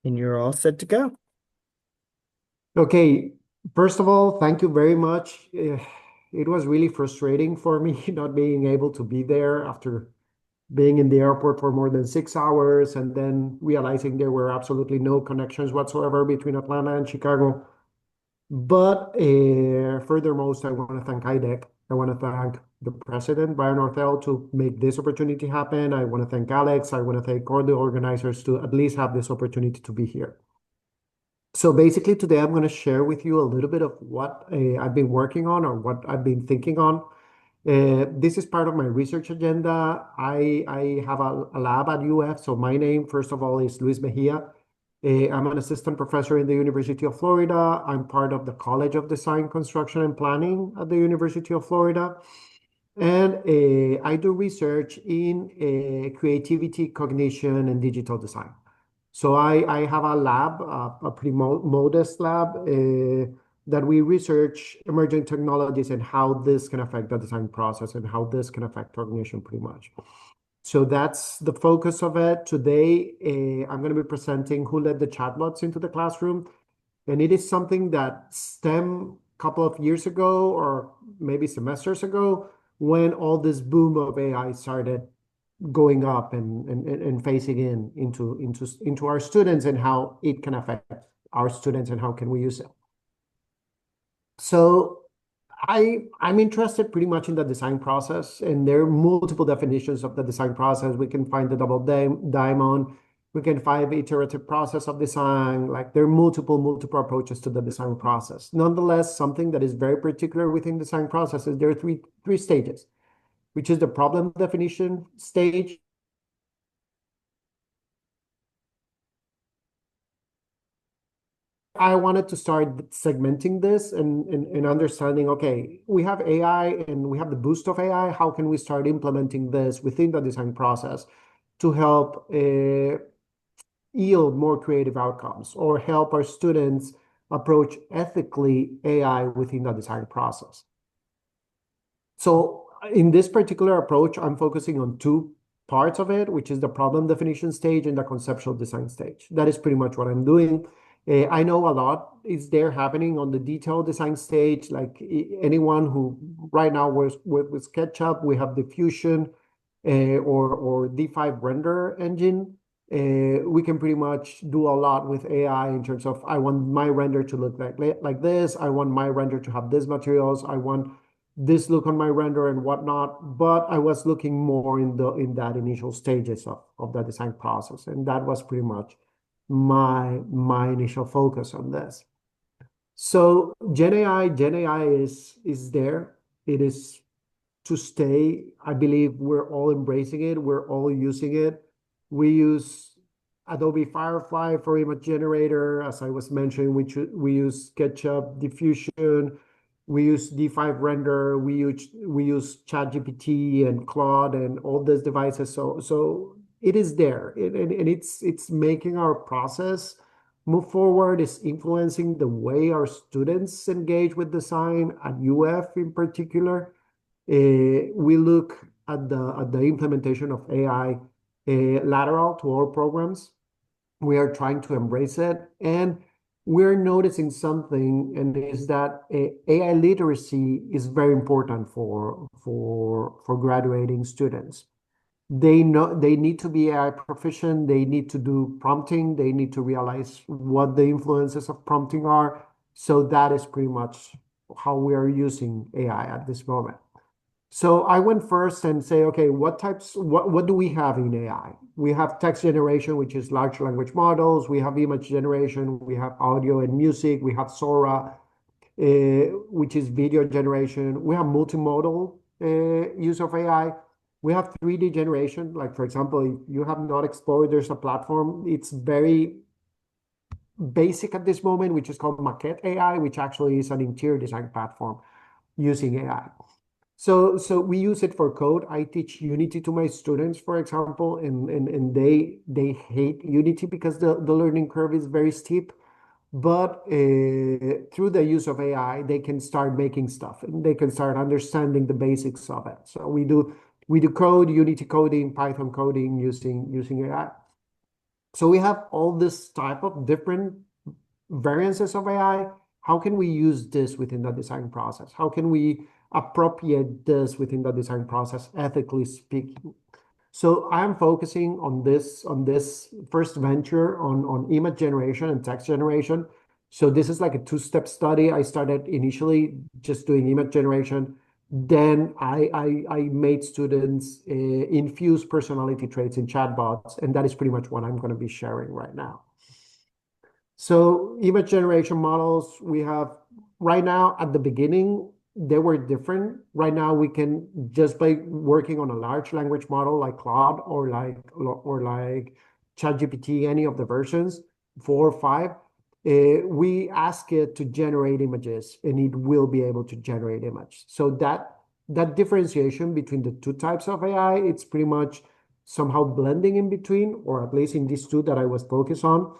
And you're all set to go. Okay, first of all, thank you very much. It was really frustrating for me not being able to be there after being in the airport for more than 6 hours and then realizing there were absolutely no connections whatsoever between Atlanta and Chicago. But furthermost, I want to thank IDEC. I want to thank the president, Brian Ortell, to make this opportunity happen. I want to thank Alex. I want to thank all the organizers to at least have this opportunity to be here. So basically, today I'm going to share with you a little bit of what I've been working on or what I've been thinking on. This is part of my research agenda. I have a lab at UF. So my name, first of all, is Luis Mejia. I'm an assistant professor in the University of Florida. I'm part of the College of Design, Construction, and Planning at the University of Florida. And I do research in creativity, cognition, and digital design. So I have a lab, a pretty modest lab, that we research emerging technologies and how this can affect the design process and how this can affect cognition pretty much. So that's the focus of it. Today, I'm going to be presenting who led the chatbots into the classroom. And it is something that stemmed a couple of years ago or maybe semesters ago when all this boom of AI started going up and phasing into our students and how it can affect our students and how can we use it. So I'm interested pretty much in the design process, and there are multiple definitions of the design process. We can find the double diamond, we can find the iterative process of design. Like there are multiple approaches to the design process. Nonetheless, something that is very particular within design processes, there are three stages, which is the problem definition stage. I wanted to start segmenting this and understanding, okay, we have AI and we have the boost of AI. How can we start implementing this within the design process to help yield more creative outcomes or help our students approach ethically AI within the design process? So in this particular approach, I'm focusing on two parts of it, which is the problem definition stage and the conceptual design stage. That is pretty much what I'm doing. I know a lot is there happening on the detailed design stage. Like anyone who right now with SketchUp, we have diffusion or D5 render engine. We can pretty much do a lot with AI in terms of I want my render to look like this. I want my render to have these materials. I want this look on my render and whatnot. But I was looking more in that initial stages of the design process, and that was pretty much my initial focus on this. So Gen AI is there. It is to stay. I believe we're all embracing it. We're all using it. We use Adobe Firefly for image generator, as I was mentioning. We use SketchUp diffusion. We use D5 render. We use ChatGPT and Claude and all these devices. So it is there, and it's making our process move forward. It's influencing the way our students engage with design at UF in particular. We look at the implementation of AI lateral to all programs. We are trying to embrace it, and we're noticing something, and is that AI literacy is very important for graduating students. They know they need to be AI proficient. They need to do prompting. They need to realize what the influences of prompting are. So that is pretty much how we are using AI at this moment. So I went first and say, okay, what do we have in AI? We have text generation, which is large language models. We have image generation. We have audio and music. We have Sora, which is video generation. We have multimodal use of AI. We have 3D generation. Like, for example, if you have not explored, there's a platform. It's very basic at this moment, which is called Maquette AI, which actually is an interior design platform using AI. So we use it for code. I teach Unity to my students, for example, and they hate Unity because the learning curve is very steep. But through the use of AI, they can start making stuff and they can start understanding the basics of it. So we do code, Unity coding, Python coding using AI. So we have all this type of different variances of AI. How can we use this within the design process? How can we appropriate this within the design process, ethically speaking? So I'm focusing on this first venture on image generation and text generation. So this is like a two-step study. I started initially just doing image generation. Then I made students infuse personality traits in chatbots, and that is pretty much what I'm going to be sharing right now. So image generation models, we have right now at the beginning, they were different. Right now, we can just by working on a large language model like Claude or like ChatGPT, any of the versions, 4 or 5, we ask it to generate images and it will be able to generate image. So that differentiation between the two types of AI, it's pretty much somehow blending in between, or at least in these two that I was focused on.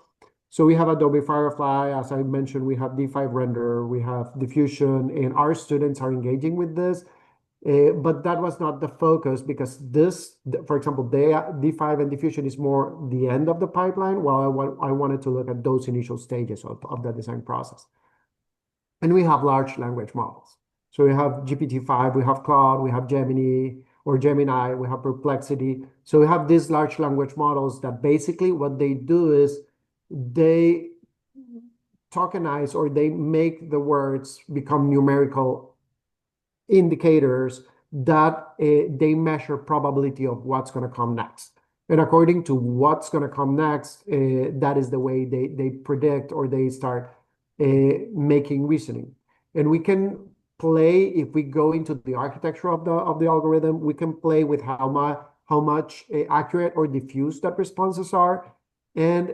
So we have Adobe Firefly, as I mentioned, we have D5 Render, we have Diffusion, and our students are engaging with this. But that was not the focus because for example, D5 and Diffusion is more the end of the pipeline, while I wanted to look at those initial stages of the design process. And we have large language models. So we have GPT-5, we have Claude, we have Gemini, we have Perplexity. So we have these large language models that basically what they do is they tokenize or they make the words become numerical indicators that they measure probability of what's going to come next. And according to what's going to come next, that is the way they predict or they start making reasoning. And we can play, if we go into the architecture of the algorithm, we can play with how much accurate or diffuse that responses are. And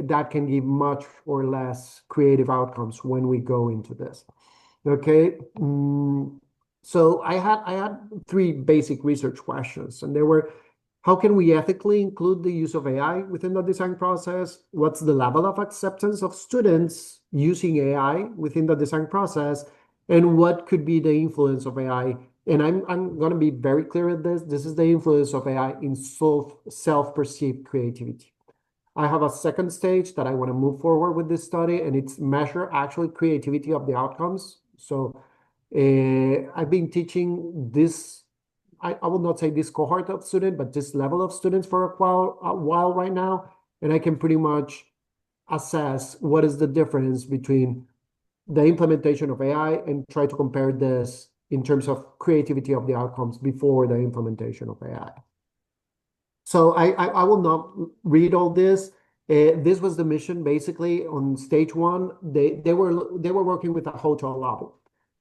that can give much or less creative outcomes when we go into this. Okay. So I had 3 basic research questions, and they were, how can we ethically include the use of AI within the design process? What's the level of acceptance of students using AI within the design process? And what could be the influence of AI? And I'm going to be very clear with this. This is the influence of AI in self-perceived creativity. I have a second stage that I want to move forward with this study, and it's measure actually creativity of the outcomes. So I've been teaching this, I will not say this cohort of students, but this level of students for a while right now. And I can pretty much assess what is the difference between the implementation of AI and try to compare this in terms of creativity of the outcomes before the implementation of AI. So I will not read all this. This was the mission basically on stage 1. They were working with a hotel lobby.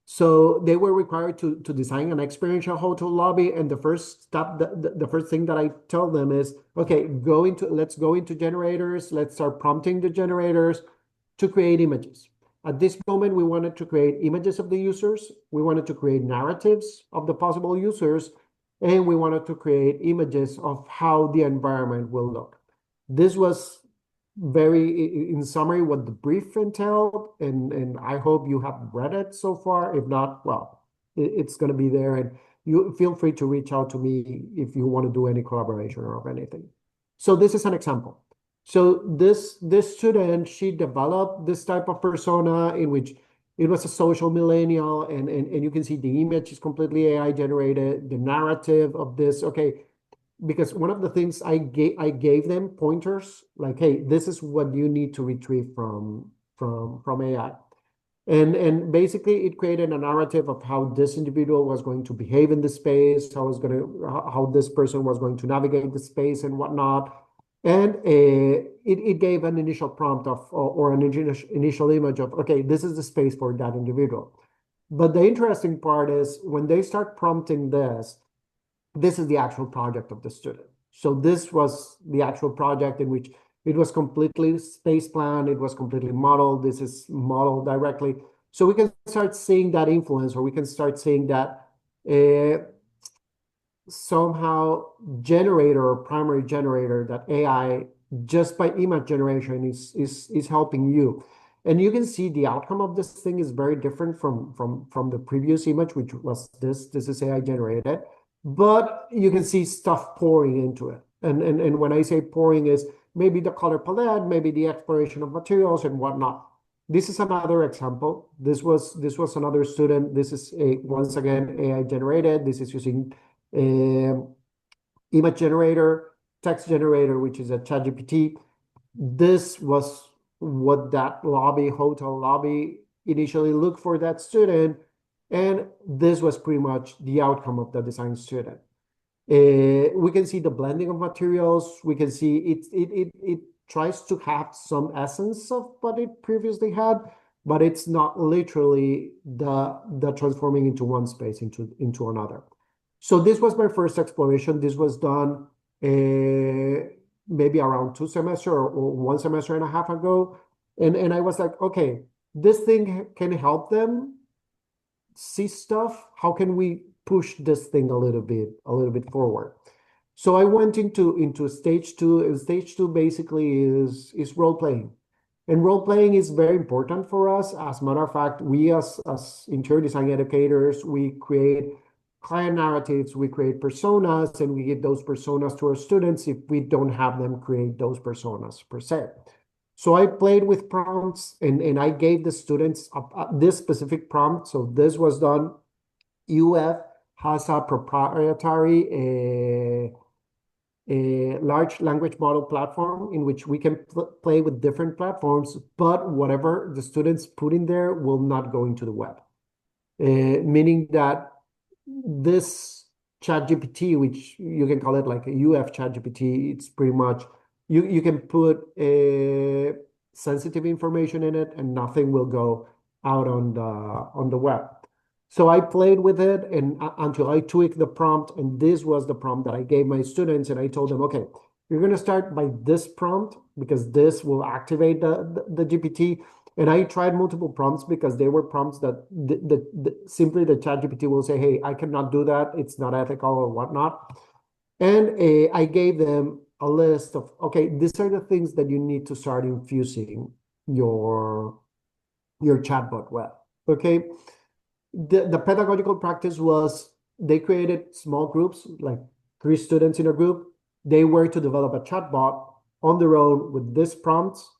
So they were required to design an experiential hotel lobby. And the first step, the first thing that I tell them is, okay, let's go into generators. Let's start prompting the generators to create images. At this moment, we wanted to create images of the users. We wanted to create narratives of the possible users. And we wanted to create images of how the environment will look. This was very, in summary, what the brief entailed, and I hope you have read it so far. If not, well, it's going to be there, and you feel free to reach out to me if you want to do any collaboration or anything. So this is an example. So this student, she developed this type of persona in which it was a social millennial, and you can see the image is completely AI generated, the narrative of this, okay, because one of the things I gave them pointers like, hey, this is what you need to retrieve from AI. And basically it created a narrative of how this individual was going to behave in the space, how this person was going to navigate the space and whatnot. And it gave an initial prompt or an initial image of, okay, this is the space for that individual. But the interesting part is when they start prompting this is the actual project of the student. So this was the actual project in which it was completely space planned, it was completely modeled, this is modeled directly. So we can start seeing that influence, or we can start seeing that somehow generator or primary generator that AI just by image generation is helping you. And you can see the outcome of this thing is very different from the previous image, which was this is AI generated, but you can see stuff pouring into it. And when I say pouring is maybe the color palette, maybe the exploration of materials and whatnot. This is another example. This was another student. This is once again AI generated. This is using image generator, text generator, which is a ChatGPT. This was what that hotel lobby initially looked for that student, and this was pretty much the outcome of the design student. We can see the blending of materials. We can see it tries to have some essence of what it previously had, but it's not literally the transforming into one space into another. So this was my first exploration. This was done maybe around 2 semesters or 1.5 semesters ago. And I was like, okay, this thing can help them see stuff. How can we push this thing a little bit forward? So I went into stage two, and stage two basically is role playing. And role playing is very important for us. As a matter of fact, we as interior design educators, we create client narratives, we create personas, and we give those personas to our students if we don't have them create those personas per se. So I played with prompts and I gave the students this specific prompt. So this was done. UF has a proprietary a large language model platform in which we can play with different platforms, but whatever the students put in there will not go into the web. Meaning that this ChatGPT, which you can call it like a UF ChatGPT, it's pretty much you can put sensitive information in it and nothing will go out on the web. So I played with it and until I tweaked the prompt, and this was the prompt that I gave my students, and I told them, okay, you're going to start by this prompt because this will activate the GPT. And I tried multiple prompts because they were prompts that simply the ChatGPT will say, hey, I cannot do that. It's not ethical or whatnot. And I gave them a list of, okay, these are the things that you need to start infusing your chatbot with. Okay. The pedagogical practice was they created small groups, like 3 students in a group. They were to develop a chatbot on their own with this prompts.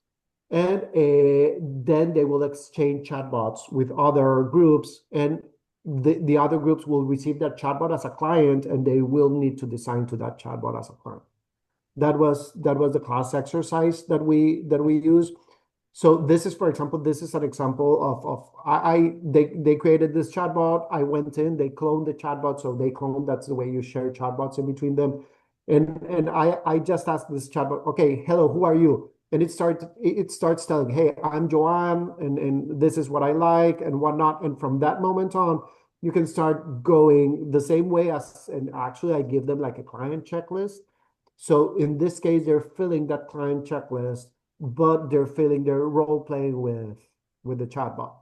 And then they will exchange chatbots with other groups, and the other groups will receive that chatbot as a client, and they will need to design to that chatbot as a client. That was the class exercise that we use. So this is, for example, this is an example of they created this chatbot. I went in, they cloned the chatbot, so they cloned. That's the way you share chatbots in between them. And I just asked this chatbot, okay, hello, who are you? And it starts telling, hey, I'm Joanne, and this is what I like and whatnot. And from that moment on, you can start going the same way and actually I give them like a client checklist. So in this case, they're filling that client checklist, but they're role playing with the chatbot.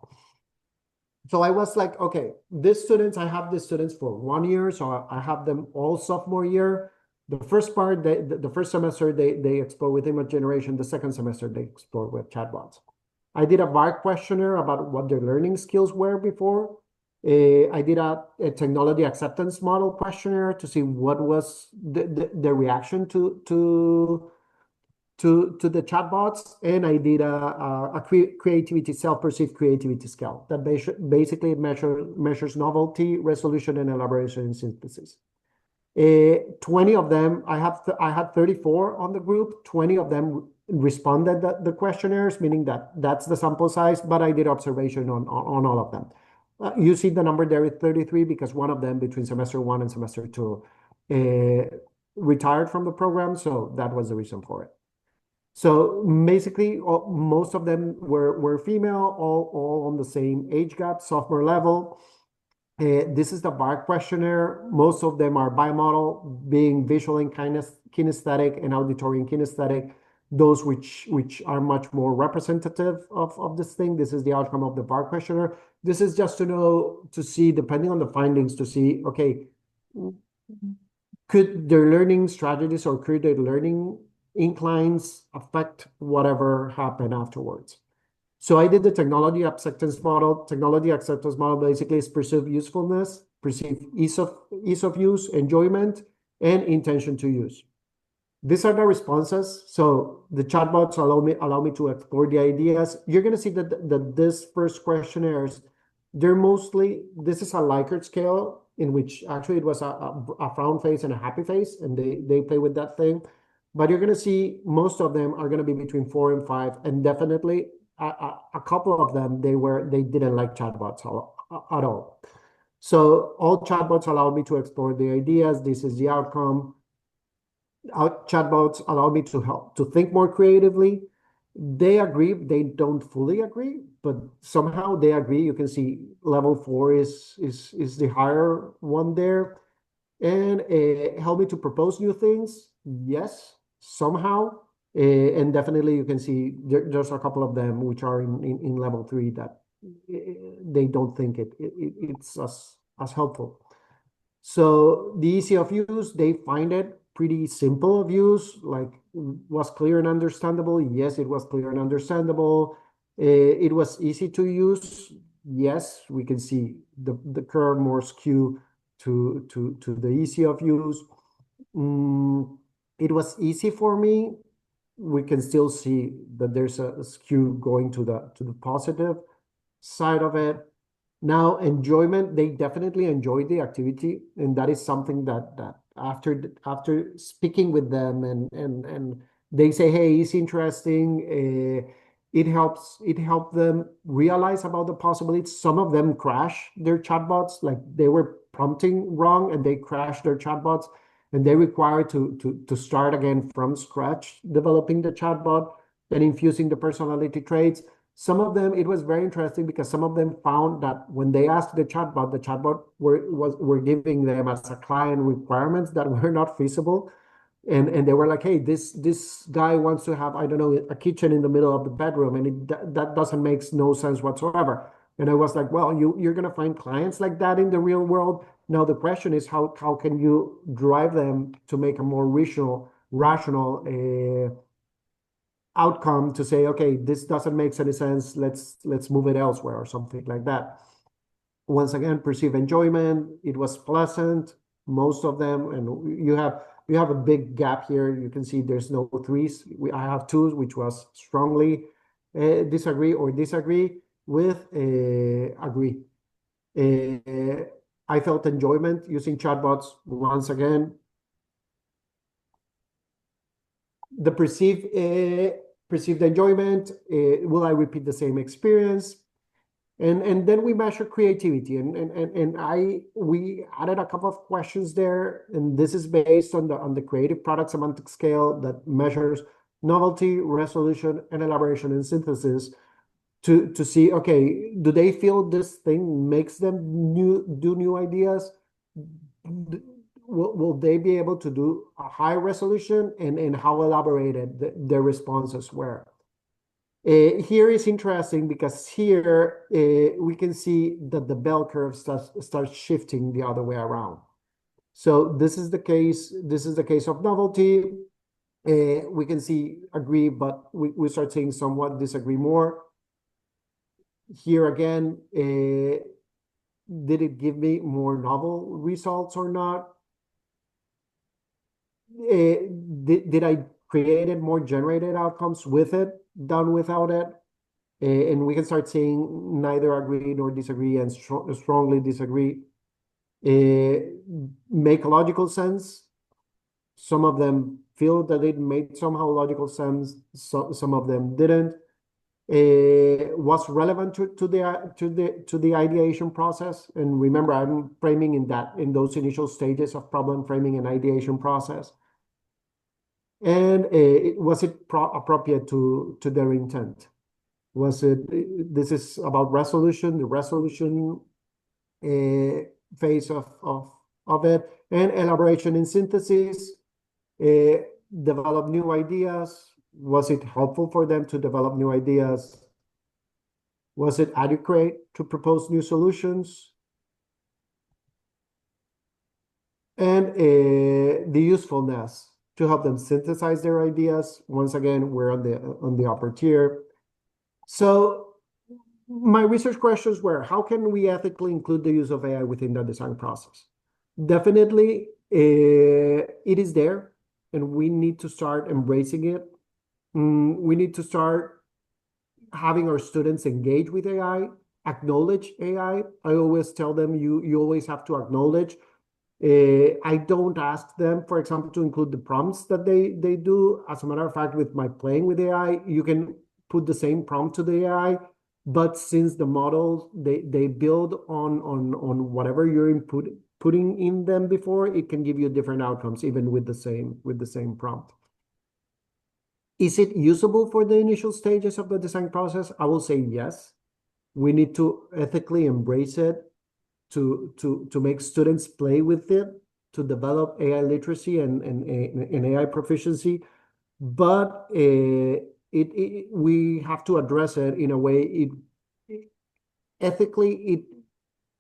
So I was like, okay, I have these students for 1 year, so I have them all sophomore year. The first part, the first semester, they explore with image generation. The second semester, they explore with chatbots. I did a VARC questionnaire about what their learning skills were before. I did a technology acceptance model questionnaire to see what was the reaction to the chatbots, and I did a creativity, self-perceived creativity scale that basically measures novelty, resolution, and elaboration in synthesis. 20 of them, I had 34 on the group. 20 of them responded the questionnaires, meaning that's the sample size, but I did observation on all of them. You see the number there is 33 because one of them between semester 1 and semester 2 retired from the program, so that was the reason for it. So basically, most of them were female, all on the same age gap, sophomore level. This is the VARC questionnaire. Most of them are bimodal, being visual and kinesthetic and auditory and kinesthetic, those which are much more representative of this thing. This is the outcome of the VARC questionnaire. This is just to see, depending on the findings, to see, okay, could their learning strategies or could their learning inclines affect whatever happened afterwards. So I did the technology acceptance model. Technology acceptance model basically is perceived usefulness, perceived ease of use, enjoyment, and intention to use. These are the responses. So the chatbots allow me to explore the ideas. You're going to see that this first questionnaires, they're mostly, this is a Likert scale in which actually it was a frown face and a happy face, and they play with that thing. But you're going to see most of them are going to be between 4 and 5, and definitely a couple of them they didn't like chatbots at all. So all chatbots allow me to explore the ideas. This is the outcome. Chatbots allow me to help to think more creatively. They agree, they don't fully agree, but somehow they agree. You can see level 4 is the higher one there. And help me to propose new things. Yes, somehow. And definitely you can see there's a couple of them which are in level 3 that they don't think it's as helpful. So the easy of use, they find it pretty simple of use, like was clear and understandable. Yes, it was clear and understandable. It was easy to use. Yes, we can see the curve more skew to the easy of use. It was easy for me. We can still see that there's a skew going to the positive side of it. Now, enjoyment, they definitely enjoyed the activity, and that is something that after speaking with them and they say, hey, it's interesting. It helped them realize about the possibilities. Some of them crash their chatbots, like they were prompting wrong and they crashed their chatbots, and they required to start again from scratch, developing the chatbot and infusing the personality traits. Some of them, it was very interesting because some of them found that when they asked the chatbot were giving them as a client requirements that were not feasible. And they were like, hey, this guy wants to have, I don't know, a kitchen in the middle of the bedroom, and that doesn't make no sense whatsoever. And I was like, well, you're gonna find clients like that in the real world. Now the question is how can you drive them to make a more rational outcome to say, okay, this doesn't make any sense. Let's move it elsewhere or something like that. Once again, perceive enjoyment. It was pleasant, most of them, and you have a big gap here. You can see there's no threes. I have twos, which was strongly disagree with agree. I felt enjoyment using chatbots. Once again, the perceived enjoyment. Will I repeat the same experience? And then we measure creativity, and we added a couple of questions there, and this is based on the creative product semantic scale that measures novelty, resolution, and elaboration and synthesis to see, okay, do they feel this thing makes them do new ideas? Will they be able to do a high resolution, and how elaborated their responses were? Here is interesting because here we can see that the bell curve starts shifting the other way around. So this is the case. This is the case of novelty. We can see agree, but we start seeing somewhat disagree more. Here again, did it give me more novel results or not? Did I created more generated outcomes with it than without it? And we can start seeing neither agree nor disagree and strongly disagree. Make logical sense. Some of them feel that it made somehow logical sense. Some of them didn't. Was relevant to the ideation process. And remember, I'm framing in those initial stages of problem framing and ideation process. And was it appropriate to their intent? Was it, this is about resolution, the resolution phase of it, and elaboration and synthesis, develop new ideas. Was it helpful for them to develop new ideas? Was it adequate to propose new solutions? And the usefulness to help them synthesize their ideas. Once again, we're on the upper tier. So my research questions were, how can we ethically include the use of AI within the design process? Definitely, it is there. and we need to start embracing it. We need to start having our students engage with AI, acknowledge AI. I always tell them you always have to acknowledge. I don't ask them, for example, to include the prompts that they do. As a matter of fact, with my playing with AI, you can put the same prompt to the AI, but since the models they build on whatever you're putting in them before, it can give you different outcomes even with the same prompt. Is it usable for the initial stages of the design process? I will say yes. We need to ethically embrace it to make students play with it, to develop AI literacy and AI proficiency. But we have to address it in a way ethically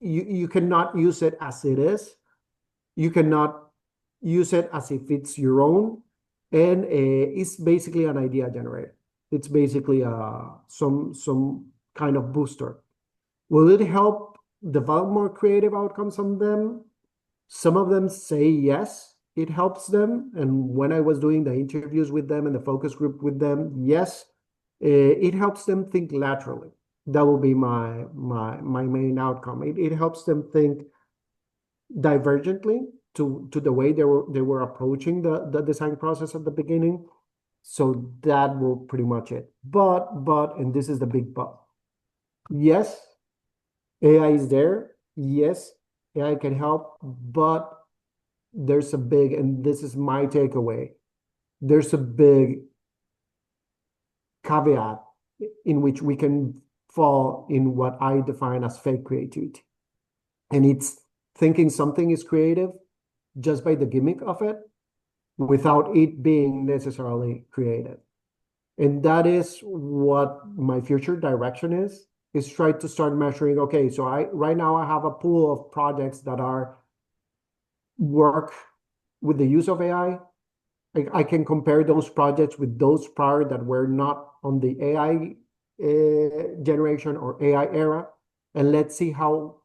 you cannot use it as it is. You cannot use it as if it's your own. And it's basically an idea generator. It's basically some kind of booster. Will it help develop more creative outcomes on them? Some of them say yes, it helps them. And when I was doing the interviews with them and the focus group with them, yes, it helps them think laterally. That will be my main outcome. It helps them think divergently to the way they were approaching the design process at the beginning. So that will pretty much it. But and this is the big but. Yes, AI is there. Yes, AI can help, but there's a big, and this is my takeaway, there's a big caveat in which we can fall in what I define as fake creativity. And it's thinking something is creative just by the gimmick of it without it being necessarily creative. And that is what my future direction is try to start measuring, okay, so right now I have a pool of projects that are work with the use of AI. I can compare those projects with those prior that were not on the AI generation or AI era, and let's see how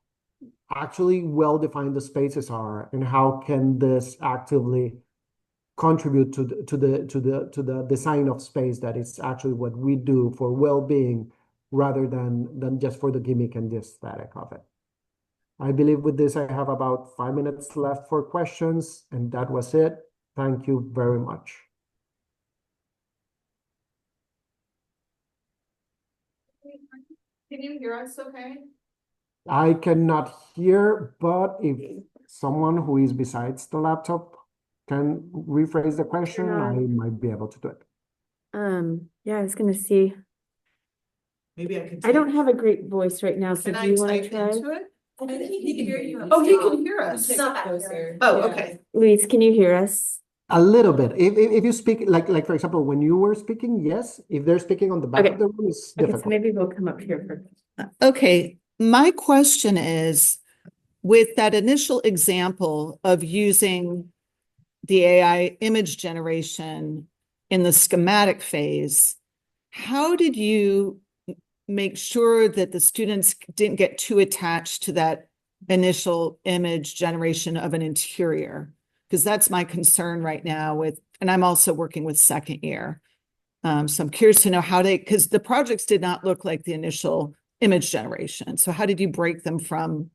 actually well-defined the spaces are and how can this actively contribute to the design of space that is actually what we do for well-being rather than just for the gimmick and the aesthetic of it. I believe with this, I have about 5 minutes left for questions, and that was it. Thank you very much. Can you hear us okay? I cannot hear, but if someone who is besides the laptop can rephrase the question, I might be able to do it. Yeah, I was gonna see. Maybe I can. I don't have a great voice right now, so Can do you I want type to try? into it? I think he can hear you. Oh, he can hear us. It's not closer. Oh, Yeah. okay. Luis, can you hear us? A little bit. If you speak like for example, when you were speaking, yes. If they're speaking on the back Okay. of the room, it's Okay, so difficult. maybe we'll come up here for. Okay, my question is, with that initial example of using the AI image generation in the schematic phase, how did you make sure that the students didn't get too attached to that initial image generation of an interior? Because that's my concern right now and I'm also working with second year. So I'm curious to know because the projects did not look like the initial image generation. So how did you break them from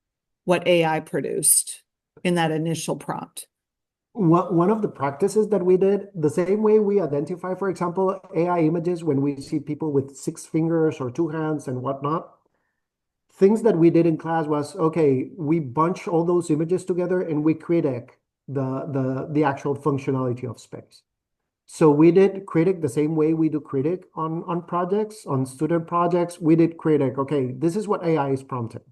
what AI produced in that initial prompt? One of the practices that we did, the same way we identify, for example, AI images when we see people with 6 fingers or 2 hands and whatnot, things that we did in class was, okay, we bunch all those images together and we critic the actual functionality of space. So we did critic the same way we do critic on projects, on student projects. We did critic, okay, this is what AI is prompting.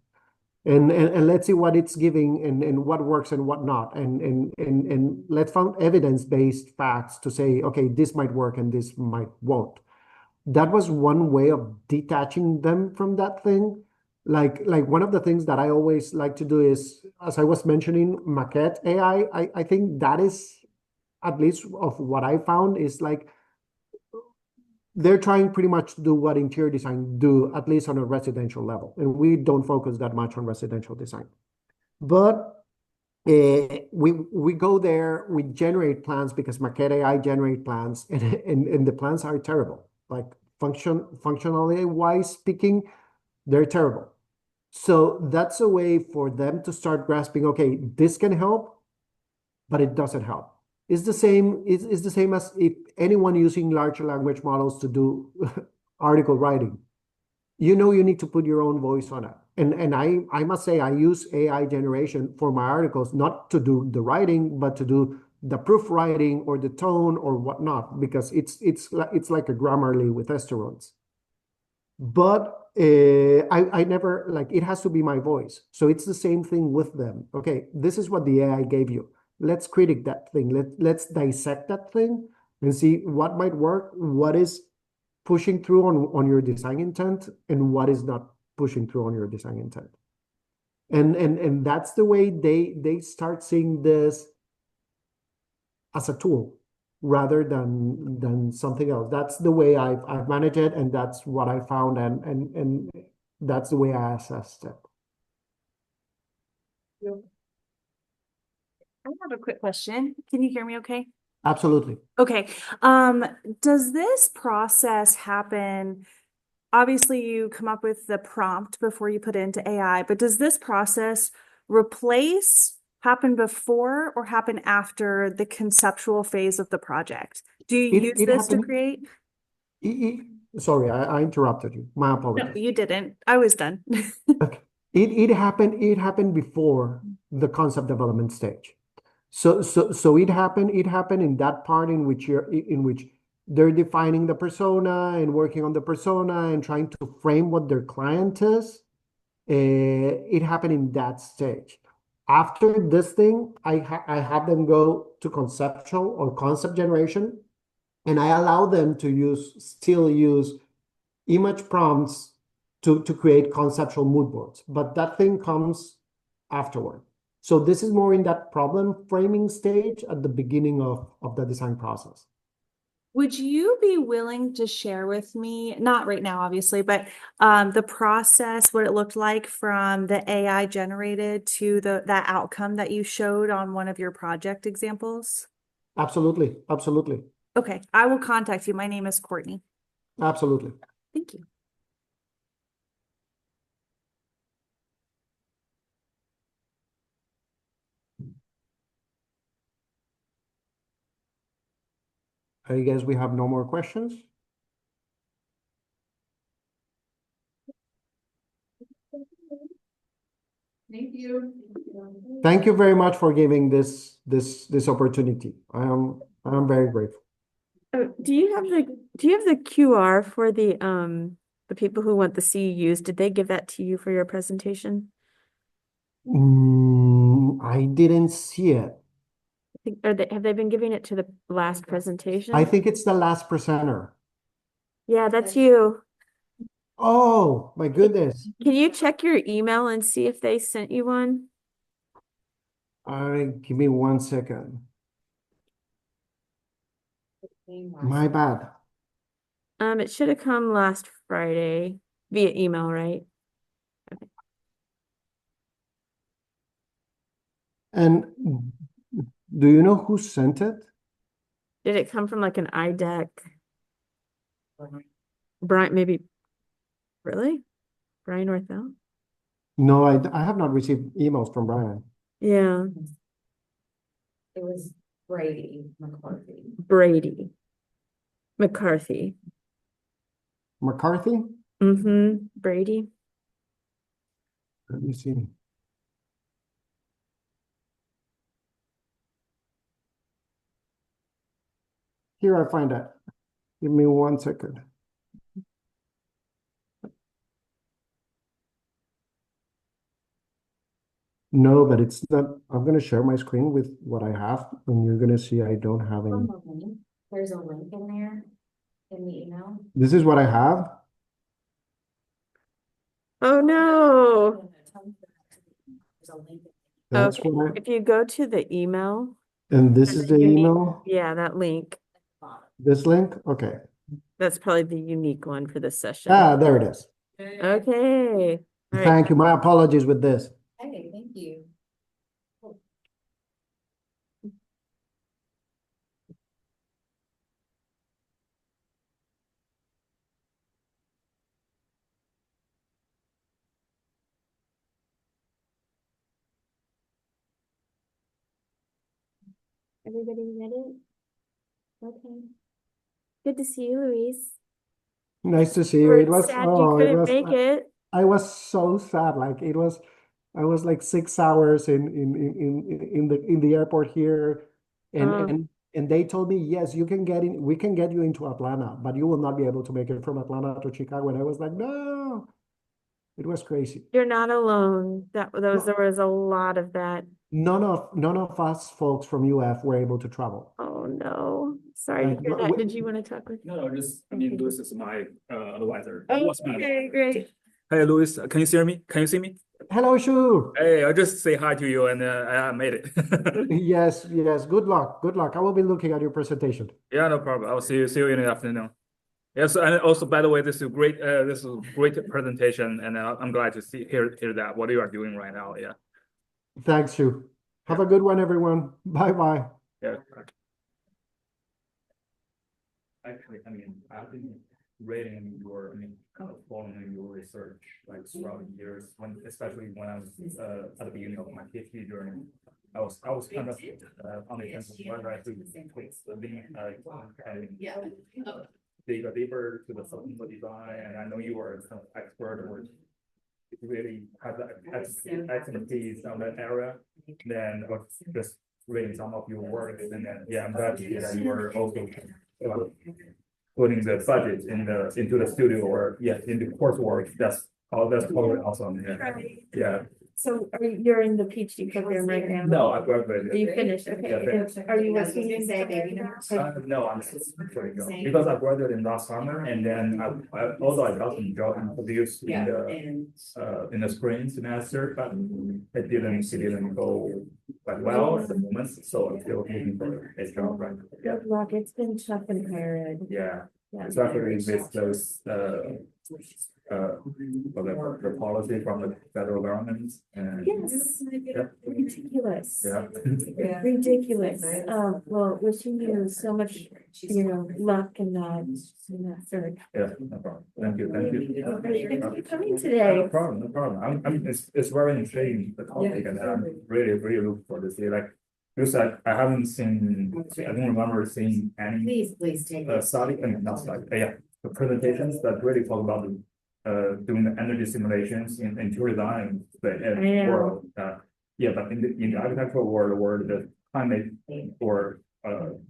And let's see what it's giving and what works and what not. And let's find evidence-based facts to say, okay, this might work and this might won't. That was one way of detaching them from that thing. Like one of the things that I always like to do is, as I was mentioning, maquette AI. I think that is, at least of what I found, is like they're trying pretty much to do what interior design do, at least on a residential level. And we don't focus that much on residential design. But we go there, we generate plans because Market AI generate plans, and the plans are terrible. Like functionally wise speaking, they're terrible. So that's a way for them to start grasping, okay, this can help, but it doesn't help. It's the same, it's the same as if anyone using large language models to do article writing. You know you need to put your own voice on it. And I must say I use AI generation for my articles, not to do the writing, but to do the proofwriting or the tone or whatnot, because it's like a Grammarly with steroids. But I never, like, it has to be my voice. So it's the same thing with them. Okay, this is what the AI gave you. Let's critique that thing. Let's dissect that thing and see what might work, what is pushing through on your design intent, and what is not pushing through on your design intent. And that's the way they start seeing this as a tool rather than something else. That's the way I've managed it, and that's what I found, and that's the way I assessed it. I have a quick question. Can you hear me okay? Absolutely. Okay. Does this process happen? Obviously, you come up with the prompt before you put it into AI, but does this process happen before or happen after the conceptual phase of the project? Do you use It this to happened. create? Sorry, I interrupted you. My No, apologies. you didn't. I was done. Okay. It happened before the concept development stage. So it happened in that part in which they're defining the persona and working on the persona and trying to frame what their client is. It happened in that stage. After this thing, I have them go to conceptual or concept generation, and I allow them to still use image prompts to create conceptual mood boards, but that thing comes afterward. So this is more in that problem framing stage at the beginning of the design process. Would you be willing to share with me, not right now, obviously, but the process, what it looked like from the AI generated to that outcome that you showed on one of your project examples? Absolutely, absolutely, Okay, I will contact you. My name is Courtney. absolutely. Thank you. I guess we have no more questions. Thank you. Thank you very much for giving this opportunity. I'm very grateful. Do you have the QR for the people who want the CEUs? Did they give that to you for your presentation? I didn't see it. Have they been giving it to the last presentation? I think it's the last presenter. Yeah, that's you. Oh, my goodness. Can you check your email and see if they sent you one? Give me 1 second. My bad. It should have come last Friday via email, right? And do you know who sent it? Did it come from like an iDeck? Brian, maybe. Really? Brian Orthel? No, I have not received emails from Brian. Yeah, It was Brady McCarthy. Brady McCarthy. McCarthy? Mm-hmm. Brady. Let me see. Here I find it. Give me 1 second. No, but it's not. I'm going to share my screen with what I have, and you're going to see I don't have any. There's a link in there in the email. This is what I have. Oh no. There's a link. That's Okay. what If you go to the email, and this is the unique- email. yeah, that link. This link. Okay. That's probably the unique one for this session. Ah, there it is. Okay. All right. Thank you. My apologies with this. Hey, thank you. Everybody read it? Okay. Good to see you, Luis. Nice to see you. We're It was, sad you it couldn't was, make it. I was so sad. Like I was like 6 hours in the airport here, and Oh. and they told me, yes, you can get in, we can get you into Atlanta, but you will not be able to make it from Atlanta to Chicago. And I was like, no, it was crazy. You're not alone. There was a lot of that. None of us folks from UF were able to travel. Oh no. Sorry to Like, hear that. Did you want to talk with? No, I mean, Louis is my advisor. Oh, What's my- okay, great. Hey, Louis, can you hear me? Can you see me? Hello, Shu. Hey, I'll just say hi to you and I made it. Yes, yes. Good luck. Good luck. I will be looking at your presentation. Yeah, no problem. I'll see you in the afternoon. Yes, and also, by the way, this is a great presentation, and I'm glad to hear that what you are doing right now. Yeah. Thanks, Shu. Have a good one, everyone. Bye-bye. Yeah. Actually, I mean, I've been reading kind of following your research like throughout the years, especially when I was at the beginning of my PhD journey. I was kind of on the fence of whether I should dig deeper to the sustainable design, and I know you are kind of expert or really have that expertise on that area. Then I was just reading some of your work, and then I'm glad to hear that you are also putting the budget into the studio or into coursework. That's totally awesome. Yeah. So you're in the PhD program right now? No, I graduated. You finished, okay. Yeah, Are you working in no, I'm still because I graduated in last summer, and then although I got some job interviews in the spring semester, but it didn't go quite well at the moment, so I'm still looking for a job right now. Yeah. Good luck. It's been tough and hard. Yeah, Yeah. especially with those the policy from the federal government and Yes, ridiculous. yeah. Ridiculous. Well, wishing you so much, luck in that search. Yeah, no problem. Thank you. Thanks for coming No today. problem, no problem. It's very intriguing, the topic, and I'm really looking for this. Like, because I haven't seen, I don't remember seeing any Please take study, and not study, the presentations that really talk about doing the energy simulations in interior design, know. world. But in the architectural world, where the climate or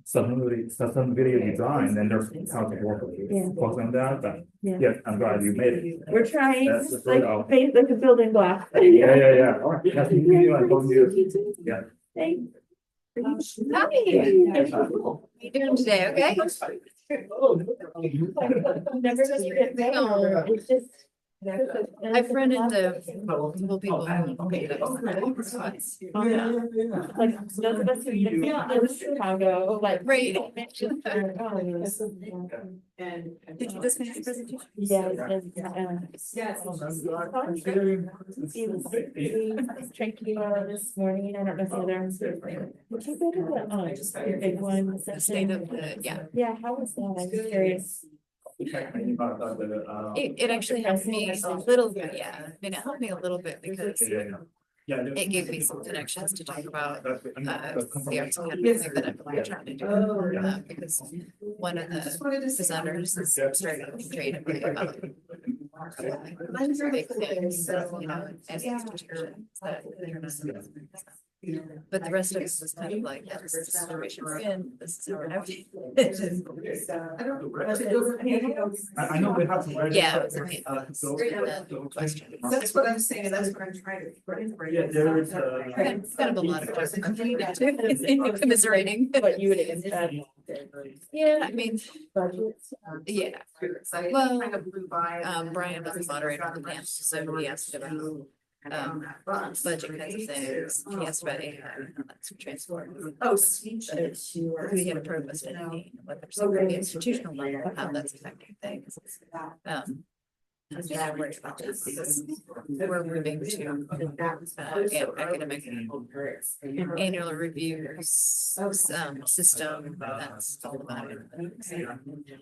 sustainability design, then there's tons of work focus on that. But Yeah. I'm glad you made it. We're trying, That's the third out. like a building block. Yeah. All right. Nice to meet you. I hope you. Yeah. Thanks. How are you doing today? Okay. Never just get there. It's just. I've run into multiple people who picked up spots. Like those of us who in Chicago, like. Right. Did you just finish the presentation? Yeah. Thank you this morning. I don't know if the other. Did you go to the big one? The state of Yeah, how was that? I'm curious. It actually helped me a little bit, I mean, it helped me a little bit because it gave me some connections to talk about the arts academy thing that I'm really trying to do. Because one of the designers is starting to train about big things, and institutions that they're not. But the rest of us was kind of like, that's the situation we're in, this is how we're doing. I know we have to. Yeah, it was a pain question. That's what I'm saying, that's what I'm trying to. Yeah, there is Kind of a lot of questions commiserating. But you would expect. Yeah, I mean, Budgets. yeah. Well, Brian was the moderator of the panel, so he asked about budget kinds of things. He asked about AI, how that's transformed. Oh, We had a purpose in whether some of the institutional level, how that's affecting things. Yeah, I'm worried about this because we're moving to academic annual review system. That's all about it.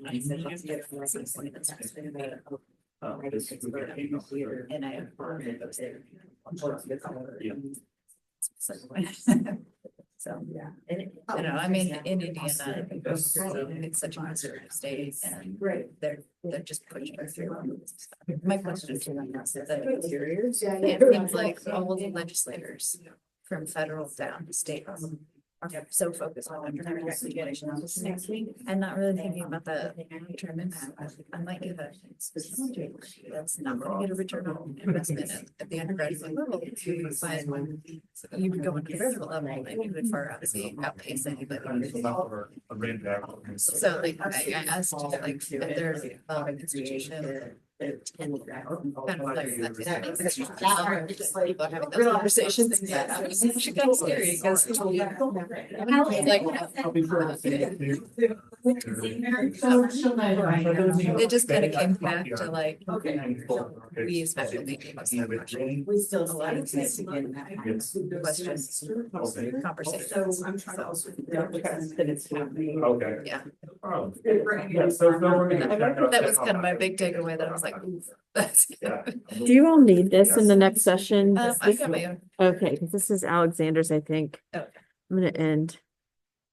I said, let's get it for something that's just gonna be. And I those there. So, I don't know, I mean, in Indiana, it's such a conservative state and they're just pushing through. My question to them is that it seems like all the legislators from federal down to state are so focused on their investigation and not really thinking about the long-term impact. I might give a that's not going to get a return on investment at the undergraduate level, but you would go into the graduate level and you would far outpace anybody. So like I asked like if there's a institution and kind of like just like people having those conversations. Yeah, it was actually kind of scary because it just kind of came back to like we as faculty gave us that question. We still A lot of things questions, conversations. Okay. Yeah. Yeah, so That was kind of my big takeaway that I was like, ooh, that's. Do you all need this in the next session? I got my own. Okay, because this is Alexander's, I think. Okay. I'm gonna end.